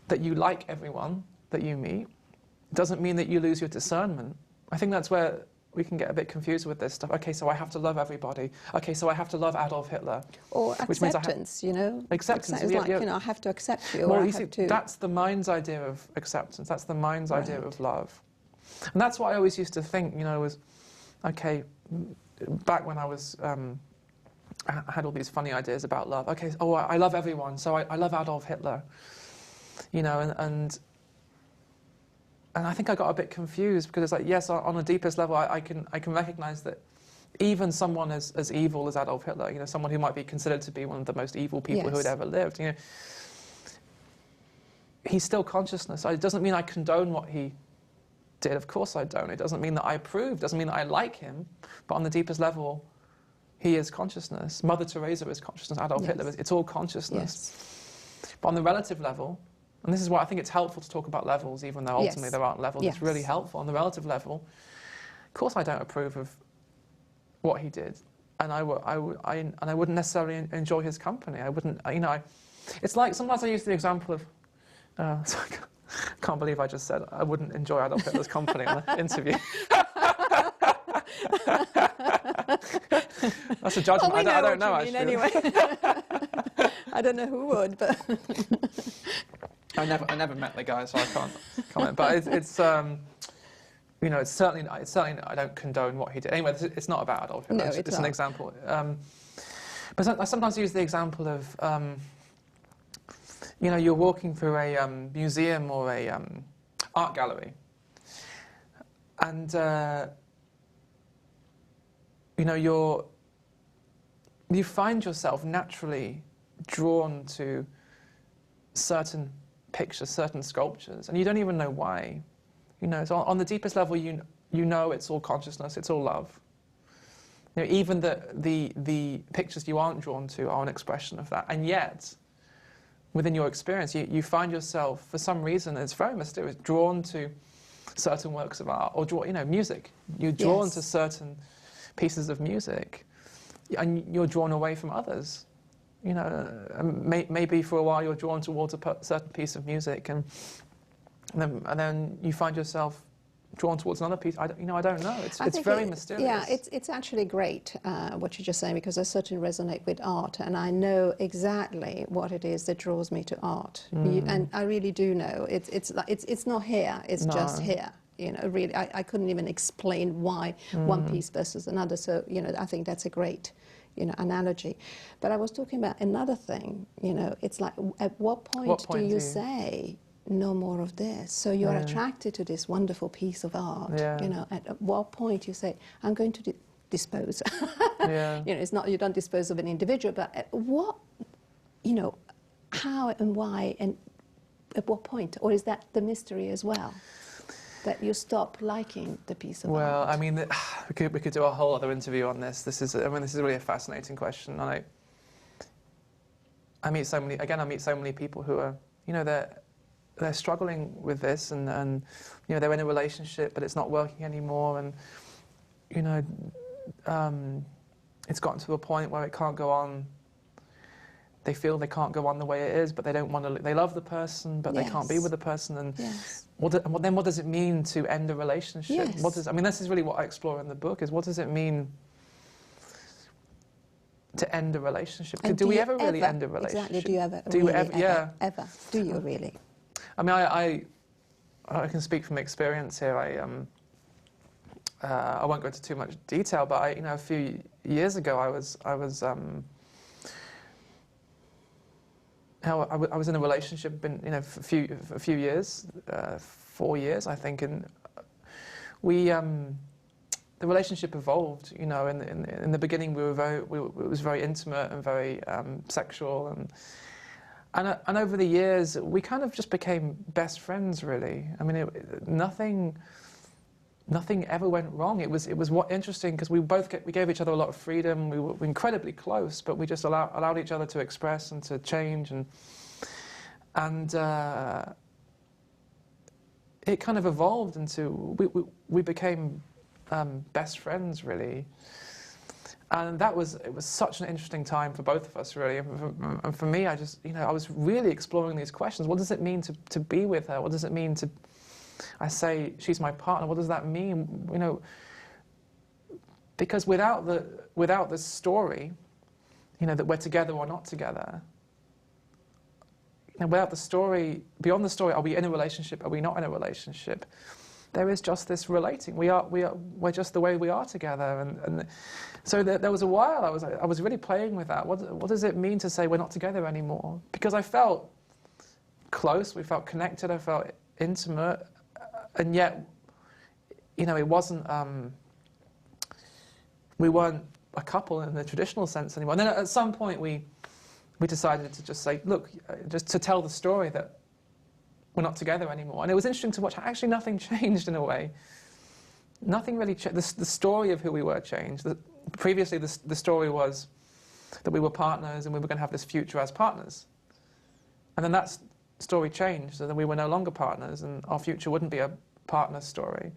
that you like everyone that you meet. It doesn't mean that you lose your discernment. I think that's where we can get a bit confused with this stuff. Okay, so I have to love everybody. Okay, so I have to love Adolf Hitler. Or which means acceptance, Acceptance. It's like, I have to accept you. Well, or you see, that's the mind's idea of acceptance. That's the mind's idea of love. And that's what I always used to think, was, okay, back when I was, I had all these funny ideas about love. Okay, I love everyone, so I love Adolf Hitler. And I think I got a bit confused because it's like, yes, on the deepest level, I can recognize that even someone as evil as Adolf Hitler, someone who might be considered to be one of the most evil people who had ever lived, he's still consciousness. It doesn't mean I condone what he did. Of course I don't. It doesn't mean that I approve. It doesn't mean that I like him. But on the deepest level, he is consciousness. Mother Teresa is consciousness. Adolf Hitler it's all consciousness. Yes. But on the relative level, and this is why I think it's helpful to talk about levels, even though ultimately there aren't levels. It's really helpful on the relative level. Of course, I don't approve of what he did, and I wouldn't necessarily enjoy his company. I wouldn't, it's like sometimes I use the example of. I can't believe I just said I wouldn't enjoy Adolf Hitler's company on an interview. That's a judgment. I don't know actually. Anyway. I don't know who would, but. I never met the guy, so I can't comment. But it's certainly I don't condone what he did. Anyway, it's not about Adolf Hitler. No, it's an example. But I sometimes use the example of you're walking through a museum or a art gallery, and you find yourself naturally drawn to certain pictures, certain sculptures, and you don't even know why. So on the deepest level, it's all consciousness, it's all love. Even the pictures you aren't drawn to are an expression of that, and yet, within your experience, you find yourself, for some reason, it's very mysterious, drawn to certain works of art, or music. You're drawn to certain pieces of music, and you're drawn away from others. Maybe for a while you're drawn towards a certain piece of music, and then you find yourself drawn towards another piece. I don't know. It's very mysterious. Yeah, it's actually great what you're just saying, because I certainly resonate with art, and I know exactly what it is that draws me to art. And I really do know. It's not here. It's just here. Really, I couldn't even explain why one piece versus another. So I think that's a great analogy. But I was talking about another thing. It's like, at what point do you say no more of this? So you're attracted to this wonderful piece of art. At what point you say, I'm going to dispose. It's not, you don't dispose of an individual, but at what, how and why, and at what point? Or is that the mystery as well, that you stop liking the piece of art? Well, I mean, we could do a whole other interview on this. This is really a fascinating question. And I meet so many people who are, they're struggling with this, and they're in a relationship, but it's not working anymore, and it's gotten to a point where it can't go on they feel they can't go on the way it is, but they don't want to. They love the person, but they can't be with the person. And then what does it mean to end a relationship? Yes. I mean, this is really what I explore in the book: is what does it mean to end a relationship? Do we ever really end a relationship? Exactly. Do you ever? Do you really ever? Ever? Do you really? I mean, I can speak from experience here. I won't go into too much detail, but a few years ago, I was in a relationship, for a few years, 4 years, I think, and the relationship evolved. In the beginning, it was very intimate and very sexual, and over the years, we kind of just became best friends. Really, I mean, nothing ever went wrong. It was interesting because we gave each other a lot of freedom. We were incredibly close, but we just allowed each other to express and to change, and it kind of evolved into we became best friends, really. And it was such an interesting time for both of us, really. And for me, I was really exploring these questions. What does it mean to be with her? What does it mean to? I say she's my partner. What does that mean? Because without the story, that we're together or not together. Without the story, beyond the story, are we in a relationship? Are we not in a relationship? There is just this relating. We're just the way we are together. And so there was a while I was really playing with that. What does it mean to say we're not together anymore? Because I felt close. We felt connected. I felt intimate. And yet, it wasn't, we weren't a couple in the traditional sense anymore. And then at some point we decided to just say, look, just to tell the story that we're not together anymore. And it was interesting to watch. Actually, nothing changed in a way. Nothing really changed. The story of who we were changed. Previously, the story was that we were partners and we were going to have this future as partners. And then that story changed, so that we were no longer partners and our future wouldn't be a partner story.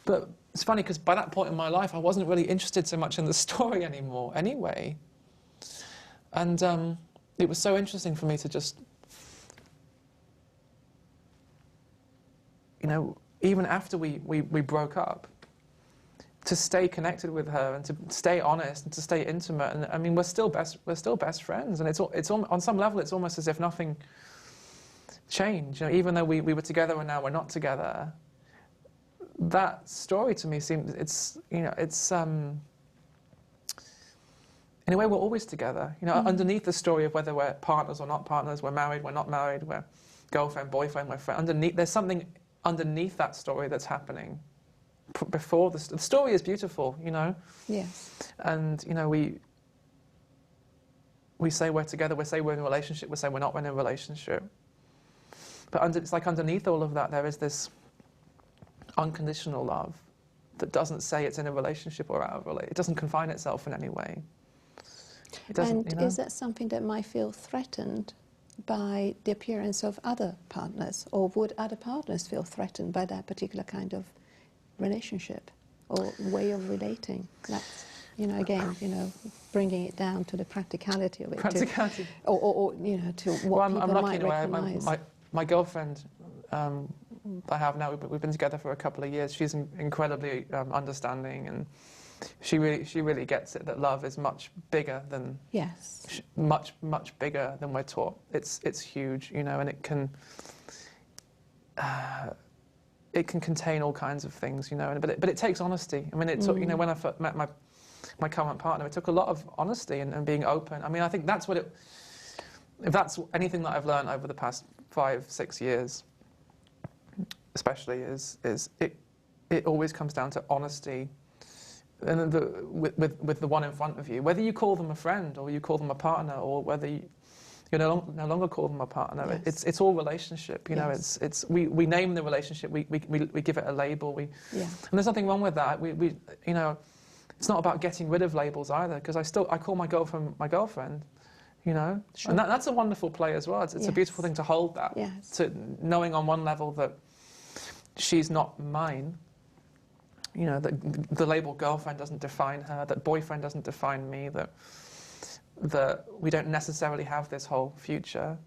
But it's funny because by that point in my life I wasn't really interested so much in the story anymore anyway. And it was so interesting for me to just, even after we broke up, to stay connected with her and to stay honest and to stay intimate. And I mean, we're still best friends, and it's on some level it's almost as if nothing changed. Even though we were together and now we're not together. That story to me seems in a way we're always together. Underneath the story of whether we're partners or not partners, we're married, we're not married, we're girlfriend, boyfriend, we're friend. There's something underneath that story that's happening. Before the story is beautiful, Yes. And we say we're together, we say we're in a relationship, we say we're not in a relationship. But it's like underneath all of that, there is this unconditional love that doesn't say it's in a relationship or out of a relationship. It doesn't confine itself in any way. It doesn't. And is that something that might feel threatened by the appearance of other partners, or would other partners feel threatened by that particular kind of relationship or way of relating? That's, again, bringing it down to the practicality of it. Practicality. Or to what people I'm lucky might recognise. My girlfriend I have now, we've been together for a couple of years. She's incredibly understanding, and she really gets it that love is much bigger than much bigger than we're taught. It's huge, and it can contain all kinds of things, but it takes honesty. I mean, it took, when I first met my current partner, it took a lot of honesty and being open. I mean, I think that's if that's anything that I've learned over the past 5-6 years, especially, is it always comes down to honesty, and with the one in front of you, whether you call them a friend or you call them a partner, or whether you no longer call them a partner. Yes. It's all relationship. We name the relationship. We give it a label. And there's nothing wrong with that. It's not about getting rid of labels either, because I call my girlfriend my girlfriend. Sure. And that's a wonderful play as well. It's a beautiful thing to hold that. Yes. To knowing on one level that she's not mine. That the label girlfriend doesn't define her. That boyfriend doesn't define me. That that we don't necessarily have this whole future,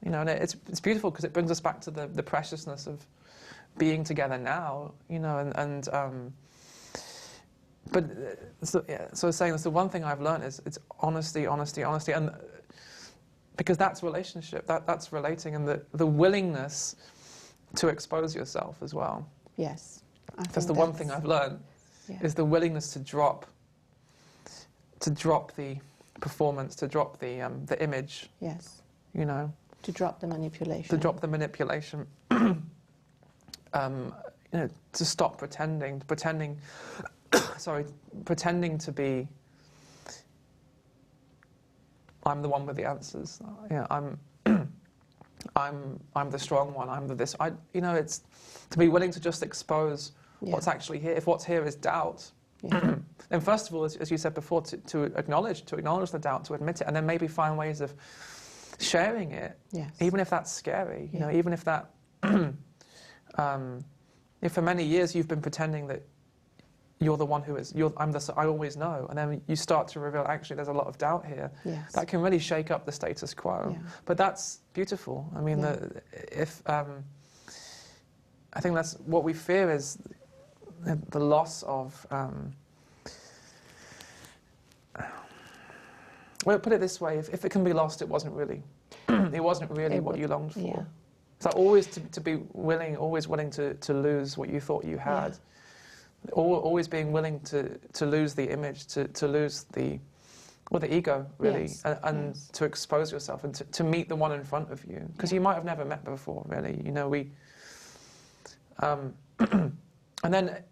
you know, and it's beautiful because it brings us back to the preciousness of being together now, you know, but so I was saying, that's the one thing I've learned is it's honesty, and because that's relationship, that's relating, and the willingness to expose yourself as well. Yes. That's the one thing I've learned, is the willingness to drop the performance, to drop the image. Yes. You know. To drop the manipulation. To drop the manipulation. You know, to stop pretending to be, I'm the one with the answers. Yeah, I'm the strong one. I'm the this. You know, it's to be willing to just expose what's actually here. If what's here is doubt, then first of all, as you said before, to acknowledge the doubt, to admit it, and then maybe find ways of sharing it, even if that's scary. You know, even if that. If for many years you've been pretending that you're the one who is, I always know, and then you start to reveal, actually, there's a lot of doubt here. Yes. That can really shake up the status quo. Yeah. But that's beautiful. I mean, I think that's what we fear is the loss of. Well, put it this way: if it can be lost, it wasn't really what you longed for. Yeah. So always to be willing, always willing to lose what you thought you had. Yeah. Always being willing to lose the image, to lose the ego, really, and to expose yourself and to meet the one in front of you. Because you might have never met before, really. You know, and then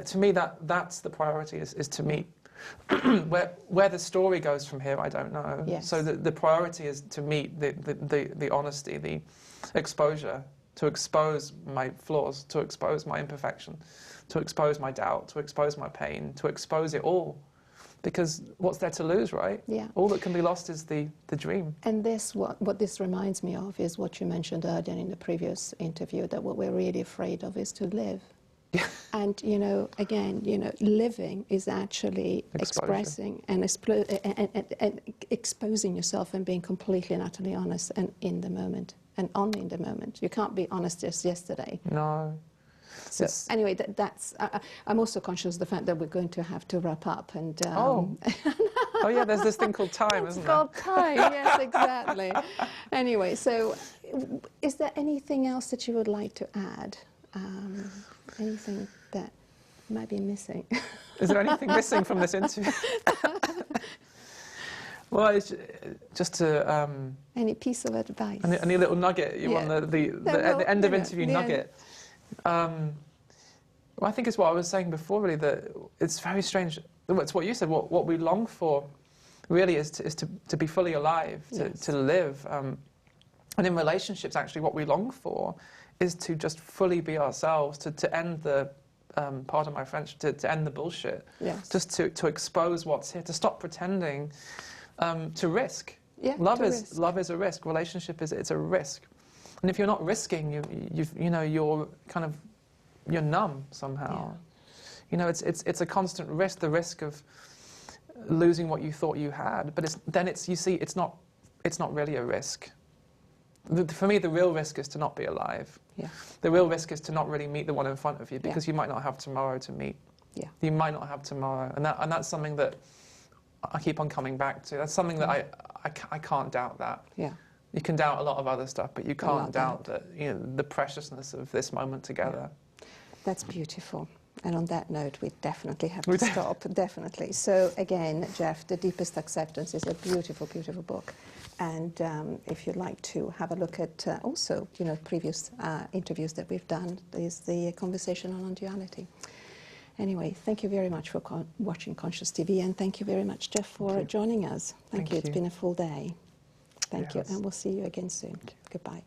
to me that's the priority is to meet. Where the story goes from here, I don't know. Yes. So the priority is to meet the honesty, the exposure, to expose my flaws, to expose my imperfection, to expose my doubt, to expose my pain, to expose it all. Because what's there to lose, right? Yeah. All that can be lost is the dream. And what this reminds me of is what you mentioned earlier in the previous interview, that what we're really afraid of is to live. Yeah. And, you know, again, you know, living is actually expressing and exposing yourself and being completely and utterly honest and in the moment and only in the moment. You can't be honest just yesterday. No. So anyway, I'm also conscious of the fact that we're going to have to wrap up. And oh yeah, there's this thing called time, isn't there? It's called time, yes, exactly. Anyway, so is there anything else that you would like to add? Anything that might be missing? Is there anything missing from this interview? Well, it's just to... any piece of advice? Any little nugget you want the end of interview nugget? Well, I think it's what I was saying before, really, that it's very strange. It's what you said, what we long for, really, is to be fully alive, to live. And in relationships, actually, what we long for is to just fully be ourselves, to end the, pardon my French, to end the bullshit. Yes. Just to expose what's here, to stop pretending, to risk. Yeah, love is a risk. Relationship it's a risk. And if you're not risking, you're numb somehow. Yeah. You know, it's a constant risk, the risk of losing what you thought you had. But it's not really a risk. For me, the real risk is to not be alive. Yeah. The real risk is to not really meet the one in front of you, because you might not have tomorrow to meet. Yeah. You might not have tomorrow, and that's something that I keep on coming back to. That's something that I can't doubt that. Yeah. You can doubt a lot of other stuff, but you can't doubt that, you know, the preciousness of this moment together. Yeah. That's beautiful. And on that note, we definitely have to stop. Definitely. So again, Jeff, The Deepest Acceptance is a beautiful, beautiful book. And if you'd like to have a look at also, you know, previous interviews that we've done, there's the conversation on unduality. Anyway, thank you very much for watching Conscious TV, and thank you very much, Jeff, for joining us. Thank you. It's been a full day. Thank you, and we'll see you again soon. Goodbye.